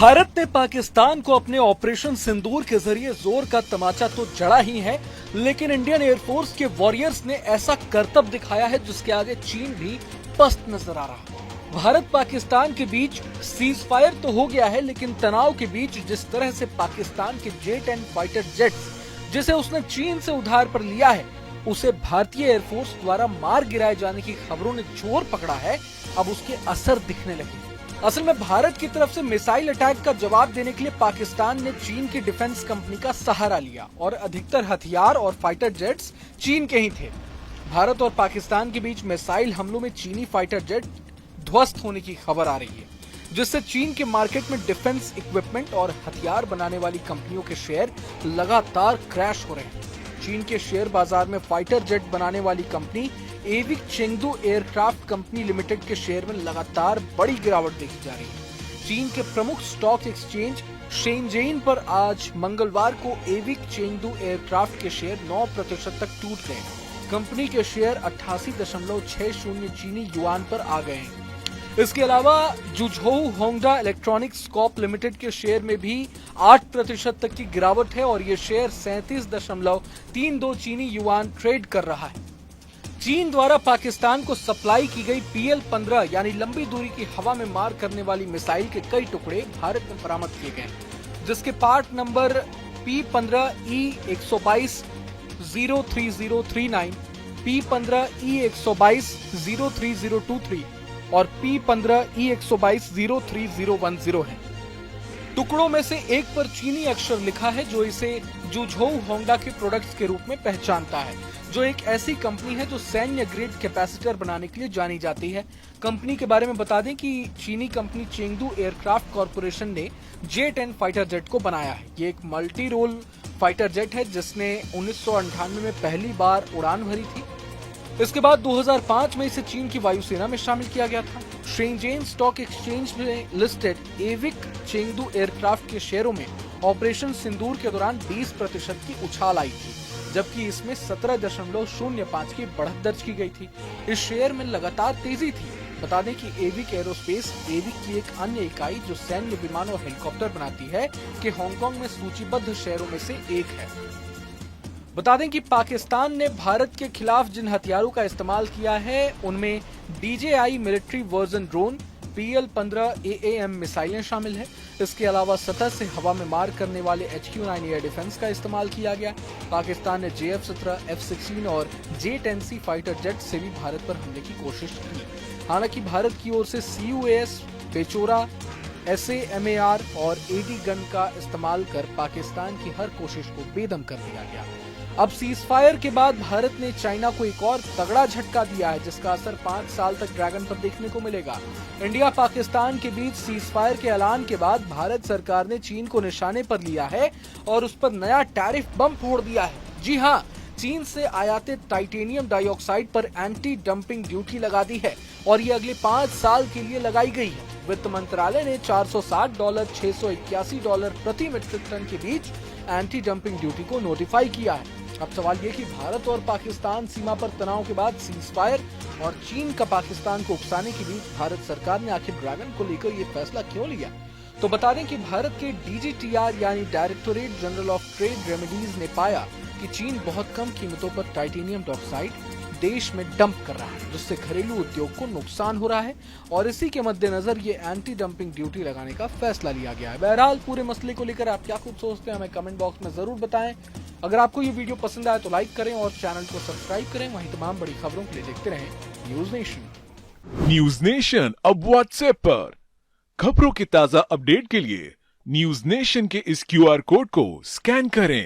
भारत ने पाकिस्तान को अपने ऑपरेशन सिंदूर के जरिए जोर का तमाचा तो जड़ा ही है, लेकिन इंडियन एयरफोर्स के वॉरियर्स ने ऐसा करतब दिखाया है जिसके आगे चीन भी पस्त नजर आ रहा है। भारत पाकिस्तान के बीच सीज फायर तो हो गया है, लेकिन तनाव के बीच जिस तरह से पाकिस्तान के J-10 फाइटर जेट्स जिसे उसने चीन से उधार पर लिया है, उसे भारतीय एयरफोर्स द्वारा मार गिराए जाने की खबरों ने जोर पकड़ा है। अब उसके असर दिखने लगे। असल में भारत की तरफ से मिसाइल अटैक का जवाब देने के लिए पाकिस्तान ने चीन की डिफेंस कंपनी का सहारा लिया और अधिकतर हथियार और फाइटर जेट्स चीन के ही थे। भारत और पाकिस्तान के बीच मिसाइल हमलों में चीनी फाइटर जेट ध्वस्त होने की खबर आ रही है, जिससे चीन के मार्केट में डिफेंस इक्विपमेंट और हथियार बनाने वाली कंपनियों के शेयर लगातार क्रैश हो रहे हैं। चीन के शेयर बाजार में फाइटर जेट बनाने वाली company Avik Chengdu aircraft company limited के शेयर में लगातार बड़ी गिरावट देखी जा रही है। चीन के प्रमुख स्टॉक एक्सचेंज शेनजेन पर आज मंगलवार को एविक चेंगडू एयरक्राफ्ट के शेयर 9% तक टूट गए। कंपनी के शेयर 88.60 चीनी युआन पर आ गए हैं। इसके अलावा जुझोउ होंडा इलेक्ट्रॉनिक्स कॉप लिमिटेड के शेयर में भी 8% तक की गिरावट है और ये शेयर 37.32 चीनी युआन ट्रेड कर रहा है। चीन द्वारा पाकिस्तान को सप्लाई की गई PL-15 यानी लंबी दूरी की हवा में मार करने वाली मिसाइल के कई टुकड़े भारत में बरामद किए गए, जिसके पार्ट नंबर P-15E-122 03039, P-15E-122 03023 और P-15E-122 03010 है। टुकड़ों में से एक पर चीनी अक्षर लिखा है जो इसे जुझोउ होंडा के प्रोडक्ट्स के रूप में पहचानता है, जो एक ऐसी कंपनी है जो सैन्य ग्रेड कैपेसिटर बनाने के लिए जानी जाती है। कंपनी के बारे में बता दें कि चीनी कंपनी चेंगडू एयरक्राफ्ट कॉरपोरेशन ने J-10 फाइटर जेट को बनाया है। ये एक मल्टी रोल फाइटर जेट है जिसने 1998 में पहली बार उड़ान भरी थी। इसके बाद 2005 में इसे चीन की वायुसेना में शामिल किया गया था। शेनजेन स्टॉक एक्सचेंज में लिस्टेड एविक चेंगडू एयरक्राफ्ट के शेयरों में ऑपरेशन सिंदूर के दौरान 20% की उछाल आई थी, जबकि इसमें 17.05 की बढ़त दर्ज की गई थी। इस शेयर में लगातार तेजी थी। बता दें कि एविक एरोस्पेस एविक की एक अन्य इकाई जो सैन्य विमान और हेलीकॉप्टर बनाती है कि हांगकांग में सूचीबद्ध शेयरों में से एक है। बता दें कि पाकिस्तान ने भारत के खिलाफ जिन हथियारों का इस्तेमाल किया है उनमें DJI military version drone, PL-15 AAM मिसाइलें शामिल है। इसके अलावा सतह से हवा में मार करने वाले HQ-9 एयर डिफेंस का इस्तेमाल किया गया। पाकिस्तान ने JF-17, F-16 और J-10C फाइटर जेट से भी भारत पर हमले की कोशिश की। हालांकि भारत की ओर से CUAS, बेचोरा, SAMAR और AD गन का इस्तेमाल कर पाकिस्तान की हर कोशिश को बेदम कर दिया गया। अब सीज फायर के बाद भारत ने चाइना को एक और तगड़ा झटका दिया है, जिसका असर 5 साल तक ड्रैगन पर देखने को मिलेगा। इंडिया पाकिस्तान के बीच सीज फायर के ऐलान के बाद भारत सरकार ने चीन को निशाने पर लिया है और उस पर नया टैरिफ बम फोड़ दिया है। जी हाँ, चीन से आयातित टाइटेनियम डाइऑक्साइड पर एंटी डंपिंग ड्यूटी लगा दी है और ये अगले 5 साल के लिए लगाई गई है। वित्त मंत्रालय ने $460 $681 प्रति मीट्रिक टन के बीच एंटी डंपिंग ड्यूटी को नोटिफाई किया है। अब सवाल ये कि भारत और पाकिस्तान सीमा पर तनाव के बाद सीज फायर और चीन का पाकिस्तान को उकसाने के बीच भारत सरकार ने आखिर ड्रैगन को लेकर ये फैसला क्यों लिया? तो बता दें कि भारत के DGTR यानी directorate general of trade remedies ने पाया कि चीन बहुत कम कीमतों पर टाइटेनियम डाइऑक्साइड देश में डंप कर रहा है, जिससे घरेलू उद्योग को नुकसान हो रहा है और इसी के मद्देनजर ये एंटी डंपिंग ड्यूटी लगाने का फैसला लिया गया है। बहरहाल पूरे मसले को लेकर आप क्या कुछ सोचते हैं हमें कमेंट बॉक्स में जरूर बताएं। अगर आपको ये वीडियो पसंद आए तो लाइक करें और चैनल को सब्सक्राइब करें। वहीं तमाम बड़ी खबरों के लिए देखते रहें न्यूज नेशन। न्यूज नेशन अब व्हाट्सएप पर खबरों के ताजा अपडेट के लिए न्यूज नेशन के इस QR कोड को स्कैन करें।